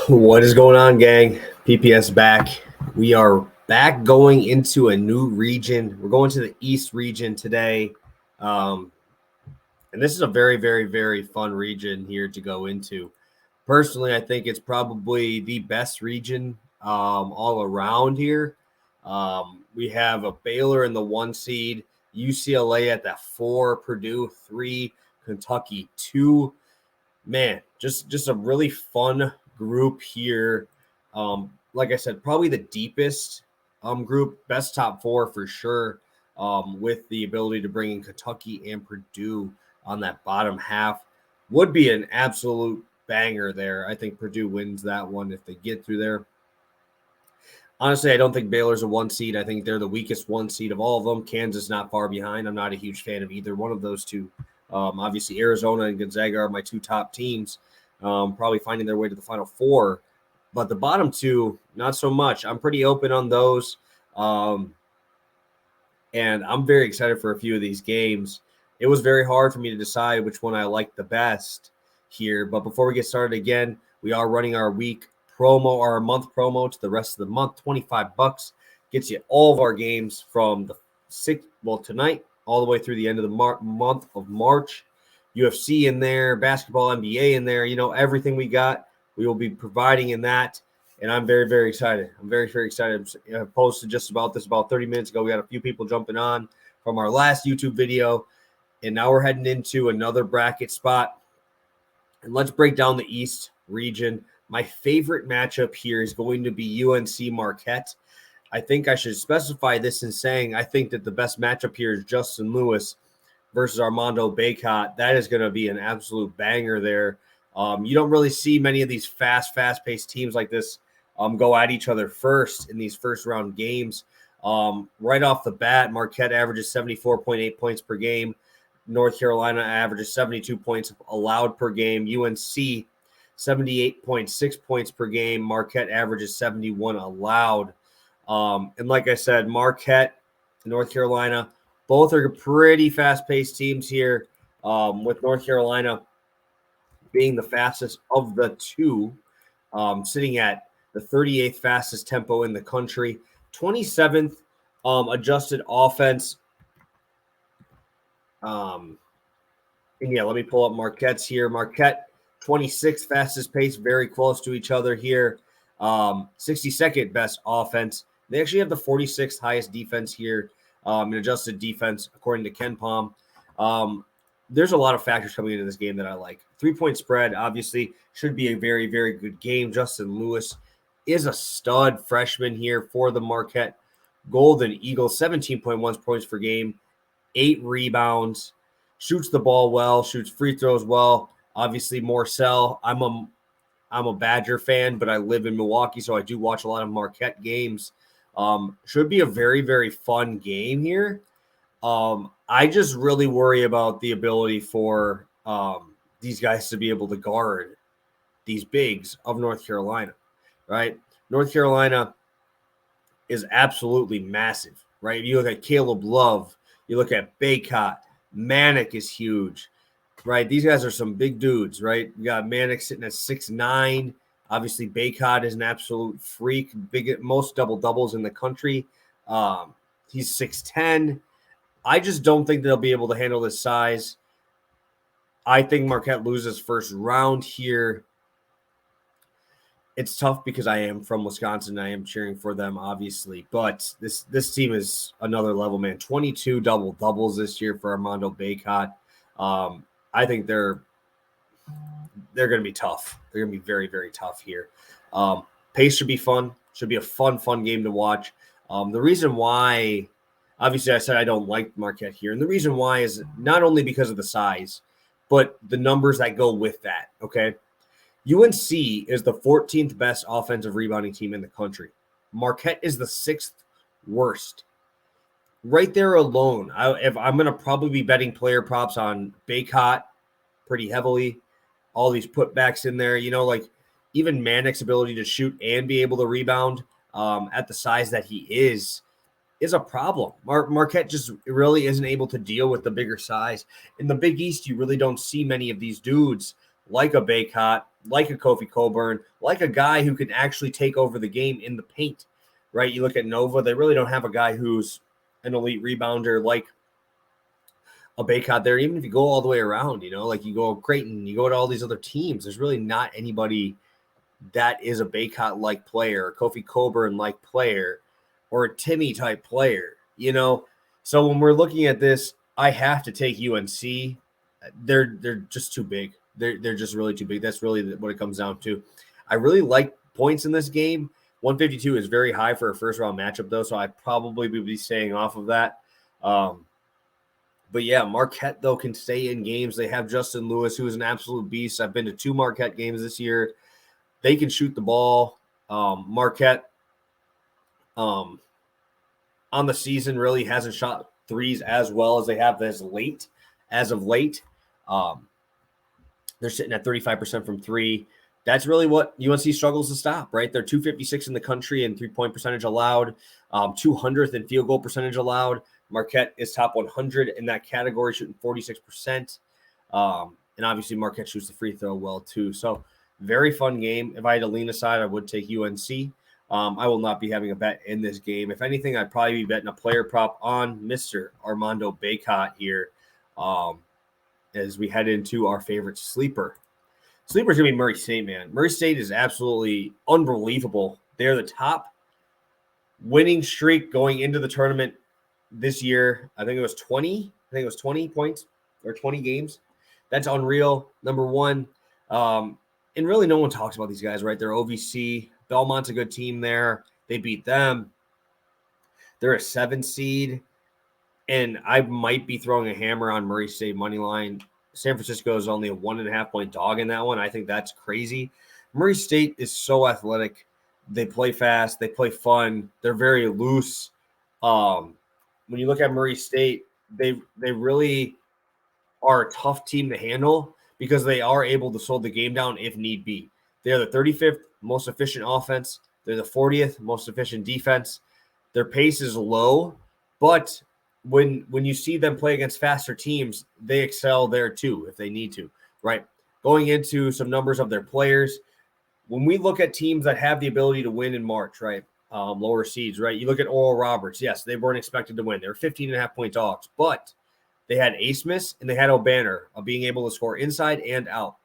What is going on, gang? PPS back. We are back going into a new region. We're going to the East region today. And this is a very, very, very fun region here to go into. Personally, I think it's probably the best region all around here. We have a Baylor in the 1 seed, UCLA at the 4, Purdue 3, Kentucky 2. Man, just a really fun group here. Like I said, probably the deepest group, best top 4 for sure, with the ability to bring in Kentucky and Purdue on that bottom half. Would be an absolute banger there. I think Purdue wins that one if they get through there. Honestly, I don't think Baylor's a 1 seed. I think they're the weakest 1 seed of all of them. Kansas not far behind. I'm not a huge fan of either one of those two. Obviously, Arizona and Gonzaga are my 2 top teams, probably finding their way to the Final Four. But the bottom 2, not so much. I'm pretty open on those. And I'm very excited for a few of these games. It was very hard for me to decide which one I liked the best here. But before we get started again, we are running our week promo, or our month promo to the rest of the month. $25 gets you all of our games from the tonight all the way through the end of the month of March. UFC in there, basketball, NBA in there, everything we got, we will be providing in that. And I'm very, very excited. I'm very, very excited. I posted just about 30 minutes ago. We had a few people jumping on from our last YouTube video. And now we're heading into another bracket spot. And let's break down the East region. My favorite matchup here is going to be UNC Marquette. I think I should specify this in saying I think that the best matchup here is Justin Lewis versus Armando Bacot. That is going to be an absolute banger there. You don't really see many of these fast-paced teams like this go at each other first in these first-round games. Right off the bat, Marquette averages 74.8 points per game. North Carolina averages 72 points allowed per game. UNC, 78.6 points per game. Marquette averages 71 allowed. And like I said, Marquette, North Carolina, both are pretty fast-paced teams here, with North Carolina being the fastest of the 2, sitting at the 38th fastest tempo in the country, 27th adjusted offense. And yeah, let me pull up Marquette's here. Marquette, 26th fastest pace, very close to each other here. 62nd best offense. They actually have the 46th highest defense here, in adjusted defense, according to Ken Palm. There's a lot of factors coming into this game that I like. 3-point spread, obviously, should be a very, very good game. Justin Lewis is a stud freshman here for the Marquette Golden Eagles, 17.1 points per game, 8 rebounds, shoots the ball well, shoots free throws well. Obviously, Morcell. I'm a Badger fan, but I live in Milwaukee, so I do watch a lot of Marquette games. Should be a very, very fun game here. I just really worry about the ability for these guys to be able to guard these bigs of North Carolina, right? North Carolina is absolutely massive, right? You look at Caleb Love, you look at Bacot, Manick is huge, right? These guys are some big dudes, right? You got Manick sitting at 6'9". Obviously, Bacot is an absolute freak, most double-doubles in the country. He's 6'10". I just don't think they'll be able to handle this size. I think Marquette loses first round here. It's tough because I am from Wisconsin. I am cheering for them, obviously. But this team is another level, man. 22 double-doubles this year for Armando Bacot. I think they're going to be tough. They're going to be very, very tough here. Pace should be fun. Should be a fun game to watch. The reason why, obviously I said I don't like Marquette here, and the reason why is not only because of the size, but the numbers that go with that, okay? UNC is the 14th best offensive rebounding team in the country. Marquette is the 6th worst. Right there alone, I'm going to probably be betting player props on Bacot pretty heavily. All these putbacks in there, like even Manick's ability to shoot and be able to rebound at the size that he is a problem. Marquette just really isn't able to deal with the bigger size. In the Big East, you really don't see many of these dudes like a Bacot like a Kofi Cockburn, like a guy who can actually take over the game in the paint, right? You look at Nova, they really don't have a guy who's an elite rebounder like a Baycott there. Even if you go all the way around, like you go Creighton, you go to all these other teams, there's really not anybody that is a Baycott-like player, Kofi Cockburn-like player, or a Timmy-type player, So when we're looking at this, I have to take UNC. They're just too big. They're just really too big. That's really what it comes down to. I really like points in this game. 152 is very high for a first-round matchup, though, so I'd probably be staying off of that. But yeah, Marquette, though, can stay in games. They have Justin Lewis, who is an absolute beast. I've been to 2 Marquette games this year. They can shoot the ball. Marquette on the season really hasn't shot threes as well as they have as of late. They're sitting at 35% from 3. That's really what UNC struggles to stop, right? They're 256 in the country in three-point percentage allowed, 200th in field goal percentage allowed. Marquette is top 100 in that category, shooting 46%. And obviously Marquette shoots the free throw well too. So very fun game. If I had to lean aside, I would take UNC. I will not be having a bet in this game. If anything, I'd probably be betting a player prop on Mr. Armando Baycott here as we head into our favorite sleeper. Sleeper's going to be Murray State, man. Murray State is absolutely unbelievable. They're the top winning streak going into the tournament this year. I think it was 20. I think it was 20 points or 20 games. That's unreal. Number one. And really no one talks about these guys, right? They're OVC. Belmont's a good team there. They beat them. They're a 7 seed. And I might be throwing a hammer on Murray State money line. San Francisco is only a 1.5-point dog in that one. I think that's crazy. Murray State is so athletic. They play fast. They play fun. They're very loose. When you look at Murray State, they really are a tough team to handle because they are able to slow the game down if need be. They are the 35th most efficient offense. They're the 40th most efficient defense. Their pace is low, but when you see them play against faster teams, they excel there too if they need to, right? Going into some numbers of their players, when we look at teams that have the ability to win in March, right, lower seeds, right, you look at Oral Roberts. Yes, they weren't expected to win. They were 15.5-point dogs, but they had Asmus and they had O'Banner of being able to score inside and out.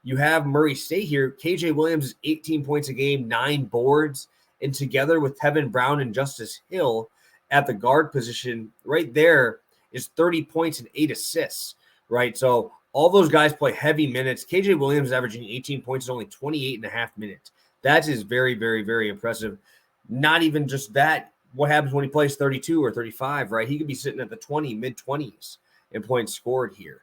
You have Murray State here. KJ Williams is 18 points a game, 9 boards, and together with Tevin Brown and Justice Hill at the guard position, right there is 30 points and 8 assists, right? So all those guys play heavy minutes. KJ Williams is averaging 18 points in only 28.5 minutes. That is very, very, very impressive. Not even just that. What happens when he plays 32 or 35, right? He could be sitting at the mid-20s in points scored here.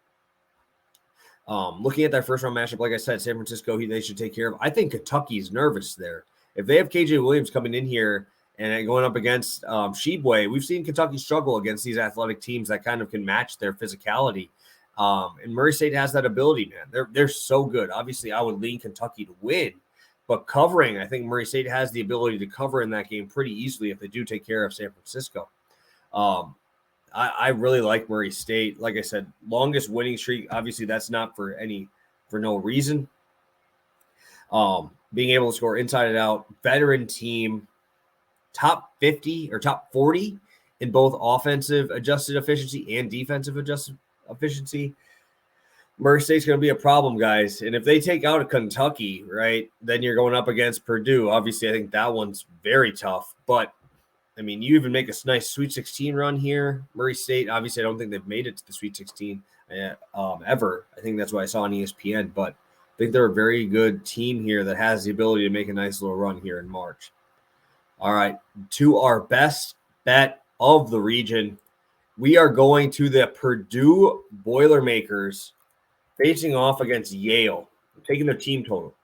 Looking at that first-round matchup, like I said, San Francisco, they should take care of. I think Kentucky's nervous there. If they have KJ Williams coming in here and going up against Sheboygan, we've seen Kentucky struggle against these athletic teams that kind of can match their physicality. And Murray State has that ability, man. They're so good. Obviously, I would lean Kentucky to win. But covering, I think Murray State has the ability to cover in that game pretty easily if they do take care of San Francisco. I really like Murray State. Like I said, longest winning streak. Obviously, that's not for no reason. Being able to score inside and out, veteran team, top 50 or top 40 in both offensive adjusted efficiency and defensive adjusted efficiency. Murray State's going to be a problem, guys. And if they take out a Kentucky, right, then you're going up against Purdue. Obviously, I think that one's very tough. But, I mean, you even make a nice Sweet 16 run here. Murray State, obviously, I don't think they've made it to the Sweet 16 ever. I think that's what I saw on ESPN. But I think they're a very good team here that has the ability to make a nice little run here in March. All right, to our best bet of the region, we are going to the Purdue Boilermakers facing off against Yale, taking their team total.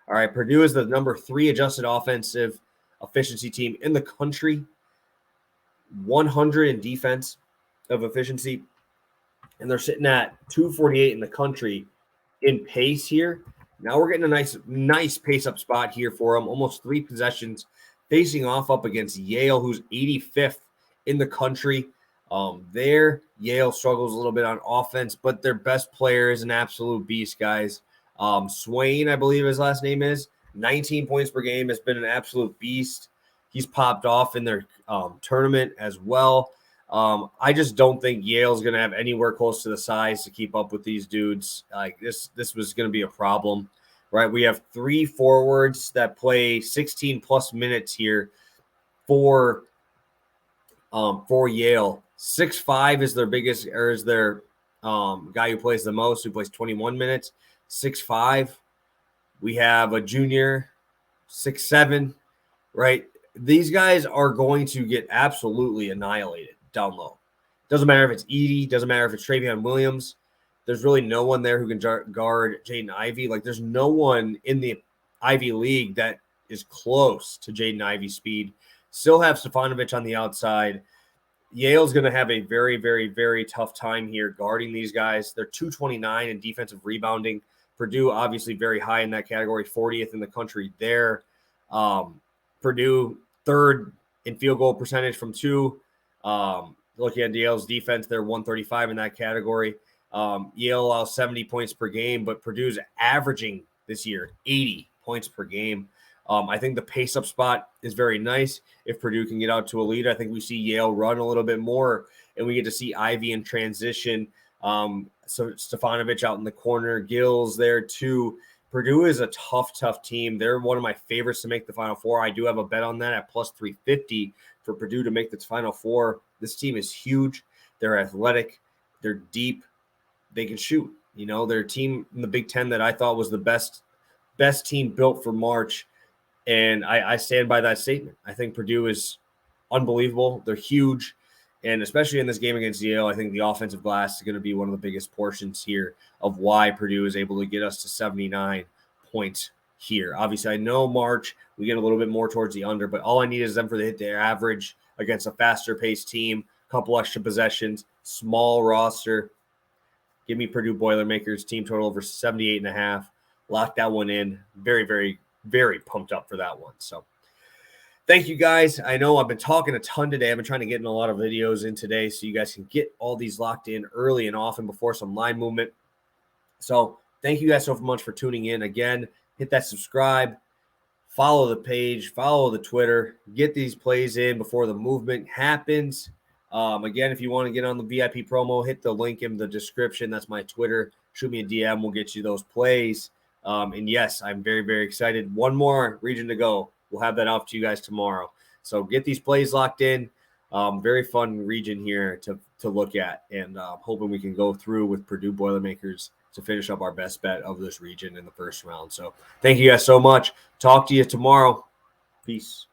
All right, Purdue is the number 3 adjusted offensive efficiency team in the country, 100 in defense of efficiency, and they're sitting at 248 in the country in pace here. Now we're getting a nice pace-up spot here for them, almost 3 possessions, facing off up against Yale, who's 85th in the country. Yale struggles a little bit on offense, but their best player is an absolute beast, guys. Swain, I believe his last name is, 19 points per game, has been an absolute beast. He's popped off in their tournament as well. I just don't think Yale's going to have anywhere close to the size to keep up with these dudes. Like this was going to be a problem, right? We have 3 forwards that play 16 plus minutes here for Yale. 6'5" is their biggest, or is their guy who plays the most, who plays 21 minutes. 6'5". We have a junior, 6'7", right? These guys are going to get absolutely annihilated down low. Doesn't matter if it's Edey, doesn't matter if it's Travion Williams. There's really no one there who can guard Jaden Ivey. Like, there's no one in the Ivy League that is close to Jaden Ivey's speed. Still have Stefanovic on the outside. Yale's going to have a very, very, very tough time here guarding these guys. They're 229 in defensive rebounding. Purdue, obviously, very high in that category, 40th in the country there. Purdue, 3rd in field goal percentage from 2. Looking at Yale's defense, they're 135 in that category. Yale allows 70 points per game, but Purdue's averaging this year 80 points per game. I think the pace-up spot is very nice. If Purdue can get out to a lead, I think we see Yale run a little bit more, and we get to see Ivey in transition. So Stefanovic out in the corner, Gills there too. Purdue is a tough team. They're one of my favorites to make the Final Four. I do have a bet on that at plus 350 for Purdue to make the Final Four. This team is huge. They're athletic. They're deep. They can shoot. You know, they're a team in the Big Ten that I thought was the best team built for March. And I stand by that statement. I think Purdue is unbelievable. They're huge. And especially in this game against Yale, I think the offensive glass is going to be one of the biggest portions here of why Purdue is able to get us to 79 points here. Obviously, I know March, we get a little bit more towards the under, but all I need is them to hit their average against a faster-paced team, a couple extra possessions, small roster. Give me Purdue Boilermakers, team total over 78.5. Lock that one in. Very, very, very pumped up for that one. So thank you, guys. I know I've been talking a ton today. I've been trying to get in a lot of videos in today so you guys can get all these locked in early and often before some line movement. So thank you guys so much for tuning in. Again, hit that subscribe, follow the page, follow the Twitter, get these plays in before the movement happens. Again, if you want to get on the VIP promo, hit the link in the description. That's my Twitter. Shoot me a DM. We'll get you those plays. And yes, I'm very, very excited. One more region to go. We'll have that off to you guys tomorrow. So get these plays locked in. Very fun region here to look at. And hoping we can go through with Purdue Boilermakers to finish up our best bet of this region in the first round. So thank you guys so much. Talk to you tomorrow. Peace.